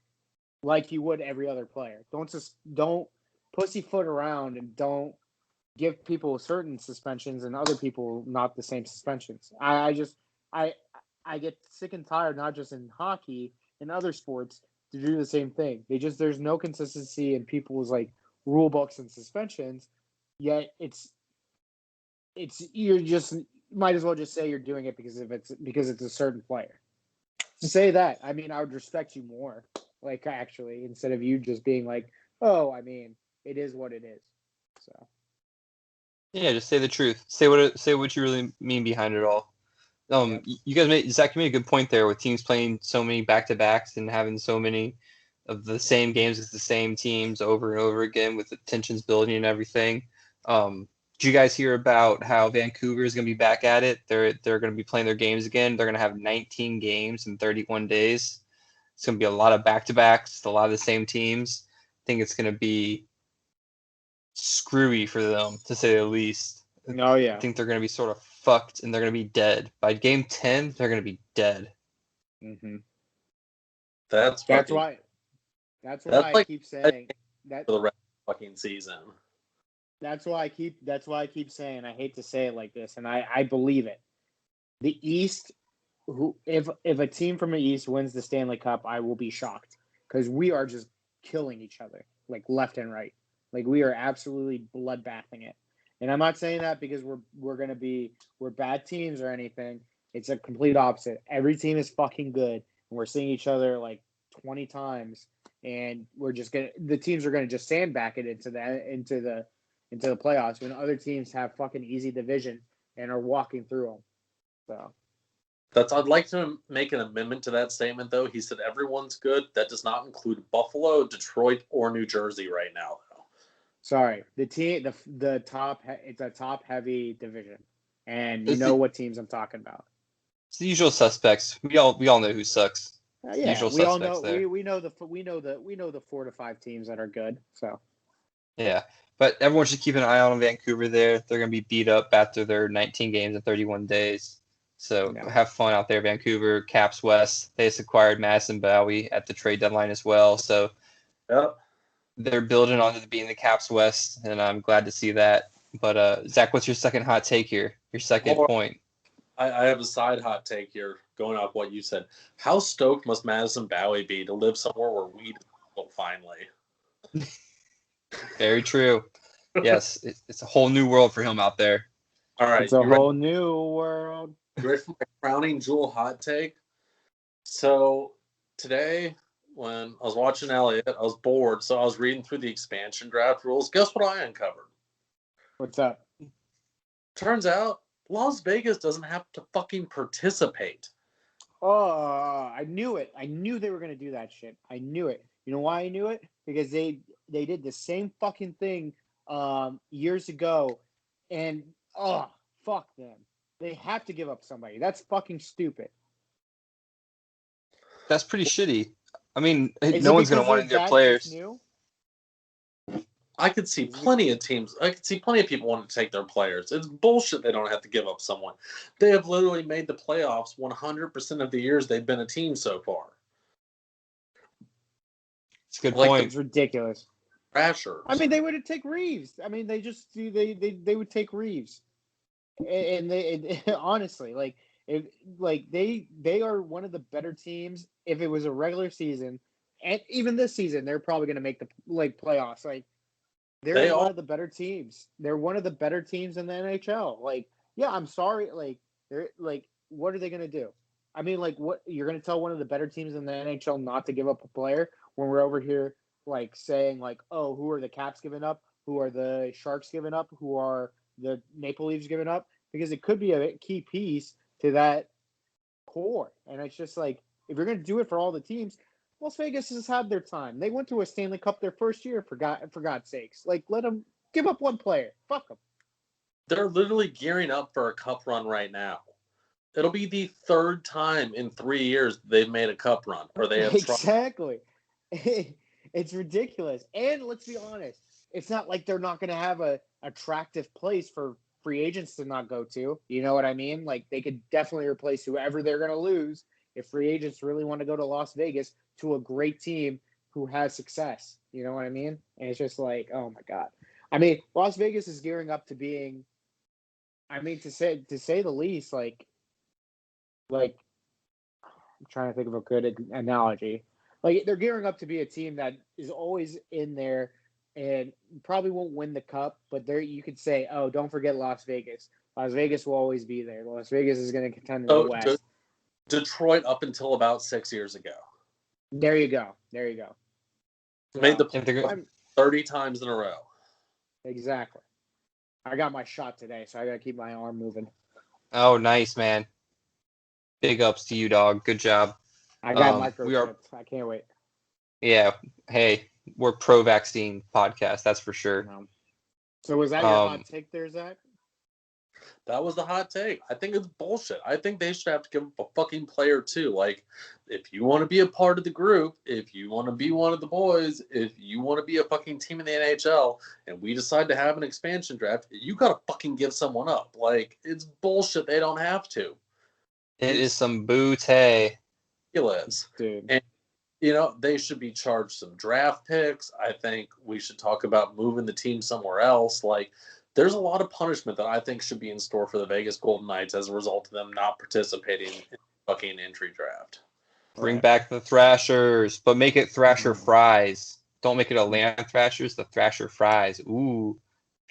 like you would every other player. Don't pussyfoot around and don't give people certain suspensions and other people not the same suspensions. I get sick and tired, not just in hockey, in other sports, to do the same thing. There's no consistency in people's like rule books and suspensions. Yet you're just might as well just say you're doing it because it's a certain player. To say that, I mean, I would respect you more, like actually, instead of you just being like, oh, I mean, it is what it is. So. Yeah, just say the truth. Say what you really mean behind it all. You guys Zach, you made a good point there with teams playing so many back-to-backs and having so many of the same games with the same teams over and over again with the tensions building and everything. Did you guys hear about how Vancouver is going to be back at it? They're going to be playing their games again. They're going to have 19 games in 31 days. It's going to be a lot of back-to-backs, a lot of the same teams. I think it's going to be screwy for them, to say the least. Oh, yeah. I think they're going to be sort of fucked, and they're going to be dead. By game 10, they're going to be dead. Mm-hmm. That's why I keep saying that for the rest of the fucking season. That's why I keep saying, I hate to say it like this, and I believe it. The East, if a team from the East wins the Stanley Cup, I will be shocked because we are just killing each other like left and right. Like we are absolutely bloodbathing it. And I'm not saying that because we're bad teams or anything. It's a complete opposite. Every team is fucking good, and we're seeing each other like 20 times, and the teams are gonna just sandbag it into the playoffs when other teams have fucking easy division and are walking through them. So I'd like to make an amendment to that statement, though. He said everyone's good. That does not include Buffalo, Detroit, or New Jersey right now, though. Sorry, the top. It's a top heavy division, and you know what teams I'm talking about. It's the usual suspects. We all know who sucks. Yeah, we all know. We know the 4 to 5 teams that are good. So yeah, but everyone should keep an eye on Vancouver. They're going to be beat up after their 19 games in 31 days. So have fun out there, Vancouver. Caps West. They just acquired Madison Bowie at the trade deadline as well. So they're building on to being the Caps West, and I'm glad to see that. But Zach, what's your second hot take here? Your second point. I have a side hot take here, going off what you said. How stoked must Madison Bowie be to live somewhere where weed is legal finally? Very true. Yes, it's a whole new world for him out there. All right, it's a whole new world. You ready for my crowning jewel hot take? So today, when I was watching Elliott, I was bored, so I was reading through the expansion draft rules. Guess what I uncovered? What's up? Turns out Las Vegas doesn't have to fucking participate. Oh, I knew it. I knew they were going to do that shit. I knew it. You know why I knew it? Because they did the same fucking thing years ago, and fuck them. They have to give up somebody. That's fucking stupid. That's pretty shitty. I mean, no one's going to want their players. I could see plenty of teams. I could see plenty of people wanting to take their players. It's bullshit they don't have to give up someone. They have literally made the playoffs 100% of the years they've been a team so far. It's a good point. It's ridiculous. Crashers. I mean, they would take Reeves. I mean, they would take Reeves. And they honestly, they are one of the better teams. If it was a regular season, and even this season, they're probably going to make the playoffs. They're one of the better teams. They're one of the better teams in the NHL. Like, yeah, I'm sorry. Like, they're like, what are they gonna do? I mean, like, what you're gonna tell one of the better teams in the NHL not to give up a player when we're over here like saying like, oh, who are the Caps giving up? Who are the Sharks giving up? Who are the Maple Leafs giving up? Because it could be a key piece to that core. And it's just like, if you're gonna do it for all the teams, Las Vegas has had their time. They went to a Stanley Cup their first year, for God's sakes. Like, let them give up one player. Fuck them. They're literally gearing up for a cup run right now. It'll be the third time in 3 years they've made a cup run, or they have exactly. It's ridiculous. And let's be honest, it's not like they're not going to have a attractive place for free agents to not go to. You know what I mean? Like, they could definitely replace whoever they're going to lose if free agents really want to go to Las Vegas to a great team who has success. You know what I mean? And it's just like, oh my God. I mean, Las Vegas is gearing up to being, I mean, to say the least, like I'm trying to think of a good analogy. Like, they're gearing up to be a team that is always in there and probably won't win the cup, but there you could say, oh, don't forget Las Vegas. Las Vegas will always be there. Las Vegas is going to contend in the West. Detroit up until about 6 years ago. There you go. Made the 30 times in a row. Exactly. I got my shot today, so I got to keep my arm moving. Oh, nice, man. Big ups to you, dog. Good job. I got microchipped. I can't wait. Yeah. Hey, we're pro-vaccine podcast. That's for sure. So was that your hot take there, Zach? That was the hot take. I think it's bullshit. I think they should have to give up a fucking player too. Like, if you want to be a part of the group, if you want to be one of the boys, if you want to be a fucking team in the NHL, and we decide to have an expansion draft, you gotta fucking give someone up. Like, it's bullshit. They don't have to. It is some booty. Ridiculous. Dude. And, you know, they should be charged some draft picks. I think we should talk about moving the team somewhere else. Like, there's a lot of punishment that I think should be in store for the Vegas Golden Knights as a result of them not participating in the fucking entry draft. Bring back the Thrashers, but make it Thrasher fries. Don't make it a Land Thrashers, the Thrasher fries. Ooh.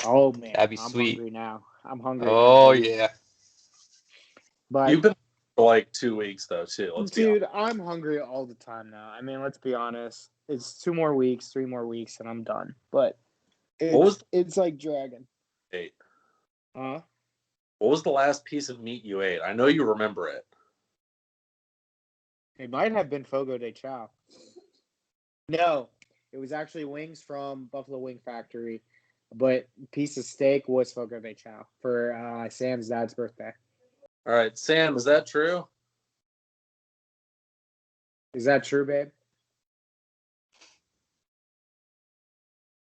Oh, man. That'd be I'm sweet. Hungry now. I'm hungry. Oh, yeah. But you've been for like 2 weeks, though, too. Dude, I'm hungry all the time now. I mean, let's be honest. It's 2 more weeks, 3 more weeks, and I'm done. But it's like dragging. Ate? Huh? What was the last piece of meat you ate? I know you remember it. It might have been Fogo de Chao. No, it was actually wings from Buffalo Wing Factory, but piece of steak was Fogo de Chao for Sam's dad's birthday. All right, Sam, is that true? Is that true, babe?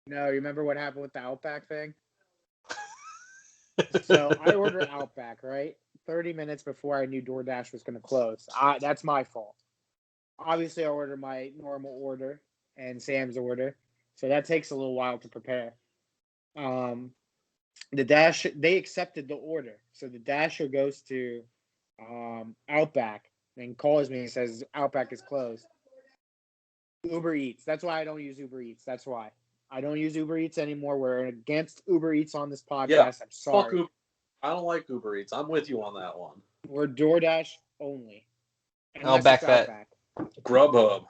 No, you remember what happened with the Outback thing? So I ordered Outback, right? 30 minutes before I knew DoorDash was going to close. That's my fault. Obviously, I ordered my normal order and Sam's order, so that takes a little while to prepare. The Dash, they accepted the order, so the Dasher goes to Outback and calls me and says Outback is closed. Uber Eats. That's why I don't use Uber Eats. That's why. I don't use Uber Eats anymore. We're against Uber Eats on this podcast. Yeah, I'm sorry. I don't like Uber Eats. I'm with you on that one. We're DoorDash only. I'll back that. Grubhub.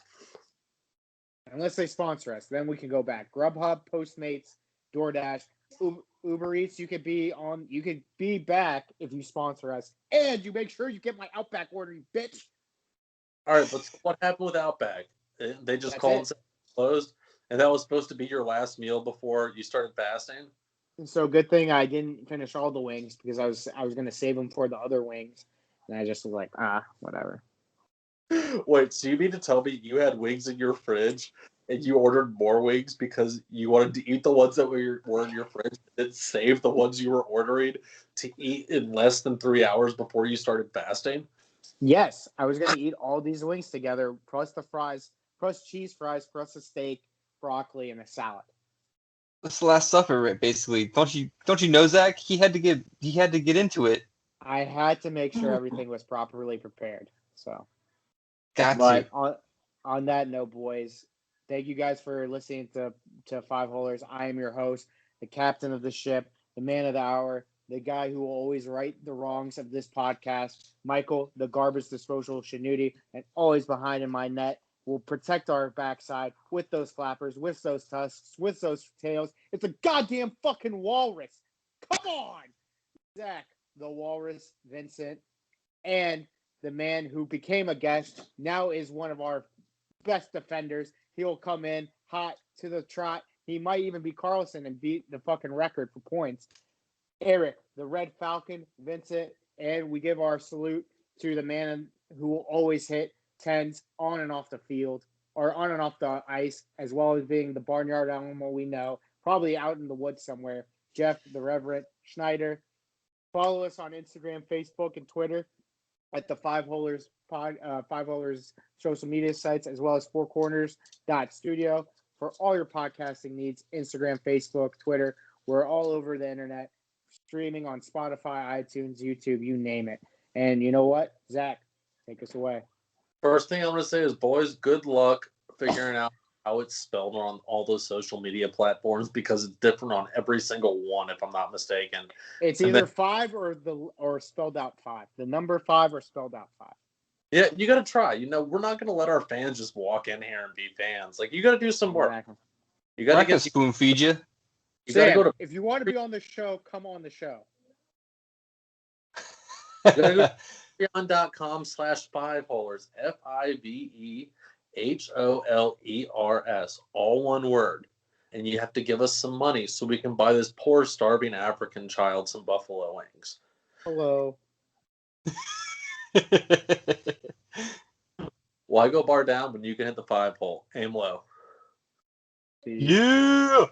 Unless they sponsor us, then we can go back. Grubhub, Postmates, DoorDash, Uber Eats. You could be back if you sponsor us, and you make sure you get my Outback order, you bitch. All right, but what happened with Outback? They just called and said closed, and that was supposed to be your last meal before you started fasting. And so good thing I didn't finish all the wings because I was going to save them for the other wings, and I just was like, whatever. Wait, so you mean to tell me you had wings in your fridge and you ordered more wings because you wanted to eat the ones that were in your fridge and then save the ones you were ordering to eat in less than 3 hours before you started fasting? Yes, I was going to eat all these wings together, plus the fries, plus cheese fries, plus a steak, broccoli, and a salad. That's the Last Supper, basically. Don't you know, Zach? He had to get into it. I had to make sure everything was properly prepared. So, But on that note, boys, Thank you guys for listening to Five Holers. I am your host, the captain of the ship, the man of the hour, the guy who will always right the wrongs of this podcast, Michael, the garbage disposal Shanuti, and always behind in my net. Will protect our backside with those flappers, with those tusks, with those tails. It's a goddamn fucking walrus. Come on! Zach, the walrus, Vincent, and the man who became a guest, now is one of our best defenders. He'll come in hot to the trot. He might even be Carlson and beat the fucking record for points. Eric, the Red Falcon, Vincent, and we give our salute to the man who will always hit tens on and off the field or on and off the ice, as well as being the barnyard animal we know, probably out in the woods somewhere. Jeff, the Reverend Schneider. Follow us on Instagram, Facebook, and Twitter at the Five Holers Five Holers social media sites, as well as fourcorners.studio for all your podcasting needs. Instagram, Facebook, Twitter. We're all over the internet, streaming on Spotify, iTunes, YouTube, you name it. And you know what? Zach, take us away. First thing I'm going to say is, boys, good luck figuring out how it's spelled on all those social media platforms, because it's different on every single one, if I'm not mistaken. It's either 5 or spelled out 5. The number 5 or spelled out 5. Yeah, you got to try. You know, we're not going to let our fans just walk in here and be fans. Like, you got to do some work. Exactly. You got to get spoon feed you. You got to Sam, go to if you want to be on the show, come on the show. patreon.com/fiveholers, FIVEHOLERS, all one word. And you have to give us some money so we can buy this poor starving African child some buffalo wings. Hello. Why go bar down when you can hit the 5 hole? Aim low. Peace. Yeah.